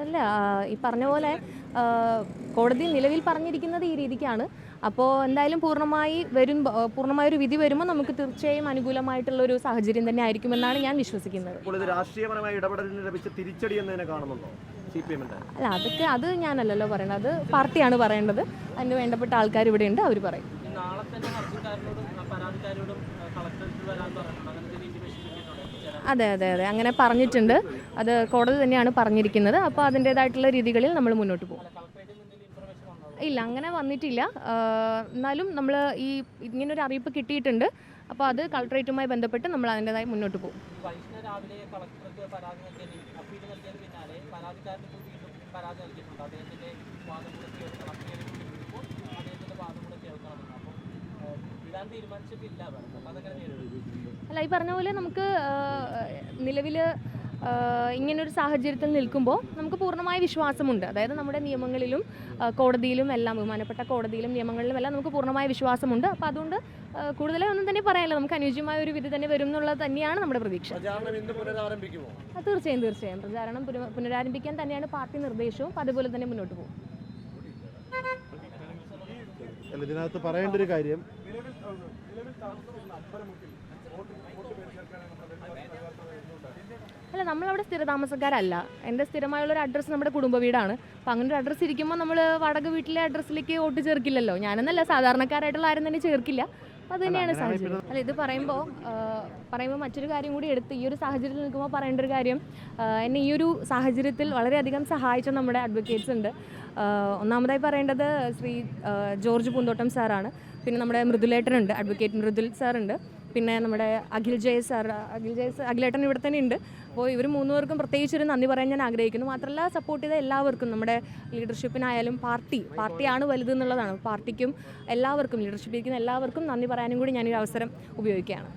അല്ല, ഈ പറഞ്ഞ പോലെ കോടതി നിലവിൽ പറഞ്ഞിരിക്കുന്നത് ഈ രീതിക്കാണ്. അപ്പോൾ എന്തായാലും പൂർണ്ണമായൊരു വിധി വരുമ്പോൾ നമുക്ക് തീർച്ചയായും അനുകൂലമായിട്ടുള്ളൊരു സാഹചര്യം തന്നെ ആയിരിക്കുമെന്നാണ് ഞാൻ വിശ്വസിക്കുന്നത്. ഇത് രാഷ്ട്രീയപരമായ ഇടപെടലിന് ലഭിച്ച തിരിച്ചടി എന്നതിനെ കാണുന്നുണ്ടോ CPM-ന്റെ? അല്ല, അത് ഞാനല്ലല്ലോ പറയുന്നത്, അത് പാർട്ടിയാണ് പറയേണ്ടത്. അതിന് വേണ്ടപ്പെട്ട ആൾക്കാർ ഇവിടെയുണ്ട്, അവർ പറയും. അതെ, അങ്ങനെ പറഞ്ഞിട്ടുണ്ട്. അത് കോടതി തന്നെയാണ് പറഞ്ഞിരിക്കുന്നത്. അപ്പോൾ അതിൻ്റേതായിട്ടുള്ള രീതികളിൽ നമ്മൾ മുന്നോട്ട് പോകും. ഇല്ല, അങ്ങനെ വന്നിട്ടില്ല. എന്നാലും നമ്മൾ ഇങ്ങനൊരു അറിയിപ്പ് കിട്ടിയിട്ടുണ്ട്. അപ്പോൾ അത് കളക്ടറേറ്റുമായി ബന്ധപ്പെട്ട് നമ്മൾ അതിൻ്റെതായി മുന്നോട്ട് പോകും. അല്ല, ഈ പറഞ്ഞ പോലെ നമുക്ക് നിലവിൽ ഇങ്ങനൊരു സാഹചര്യത്തിൽ നിൽക്കുമ്പോൾ നമുക്ക് പൂർണ്ണമായ വിശ്വാസമുണ്ട്. അതായത് നമ്മുടെ നിയമങ്ങളിലും കോടതിയിലും എല്ലാം, ബഹുമാനപ്പെട്ട കോടതിയിലും നിയമങ്ങളിലും എല്ലാം നമുക്ക് പൂർണ്ണമായ വിശ്വാസമുണ്ട്. അപ്പോൾ അതുകൊണ്ട് കൂടുതലായി ഒന്നും തന്നെ പറയാനില്ല. നമുക്ക് അനുയോജ്യമായ ഒരു വിധി തന്നെ വരും എന്നുള്ളത് തന്നെയാണ് നമ്മുടെ പ്രതീക്ഷ. തീർച്ചയായും പ്രചാരണം പുനരാരംഭിക്കാൻ തന്നെയാണ് പാർട്ടി നിർദ്ദേശവും. അപ്പോൾ അതുപോലെ തന്നെ മുന്നോട്ട് പോകും. ഇതിനകത്ത് പറയേണ്ട ഒരു കാര്യം, അല്ല, നമ്മളവിടെ സ്ഥിരതാമസക്കാരല്ല. എൻ്റെ സ്ഥിരമായുള്ളൊരു അഡ്രസ്സ് നമ്മുടെ കുടുംബ വീടാണ്. അപ്പോൾ അങ്ങനെ ഒരു അഡ്രസ്സ് ഇരിക്കുമ്പോൾ നമ്മൾ വാടക വീട്ടിലെ അഡ്രസ്സിലേക്ക് വോട്ട് ചേർക്കില്ലല്ലോ. ഞാനെന്നല്ല, സാധാരണക്കാരായിട്ടുള്ള ആരും തന്നെ ചേർക്കില്ല. അത് തന്നെയാണ് സാഹചര്യം. അല്ല, ഇത് പറയുമ്പോൾ മറ്റൊരു കാര്യം കൂടി എടുത്ത് ഈ ഒരു സാഹചര്യത്തിൽ നിൽക്കുമ്പോൾ പറയേണ്ട ഒരു കാര്യം, എന്നെ ഈ ഒരു സാഹചര്യത്തിൽ വളരെയധികം സഹായിച്ച നമ്മുടെ അഡ്വക്കേറ്റ്സ് ഉണ്ട്. ഒന്നാമതായി പറയേണ്ടത് ശ്രീ ജോർജ് പൂന്തോട്ടം സാറാണ്. പിന്നെ നമ്മുടെ മൃദുലേട്ടനുണ്ട്, അഡ്വക്കേറ്റ് മൃദുൽ സാറുണ്ട്. പിന്നെ നമ്മുടെ അഖിലേട്ടൻ ഇവിടെ തന്നെ ഉണ്ട്. അപ്പോൾ ഇവർ മൂന്നുപേർക്കും പ്രത്യേകിച്ചൊരു നന്ദി പറയാൻ ഞാൻ ആഗ്രഹിക്കുന്നു. മാത്രമല്ല, സപ്പോർട്ട് ചെയ്ത എല്ലാവർക്കും, നമ്മുടെ ലീഡർഷിപ്പിനായാലും പാർട്ടിയാണ് വലുത് എന്നുള്ളതാണ്. പാർട്ടിക്കും എല്ലാവർക്കും, ലീഡർഷിപ്പിരിക്കുന്ന എല്ലാവർക്കും നന്ദി പറയാനും കൂടി ഞാനൊരു അവസരം ഉപയോഗിക്കുകയാണ്.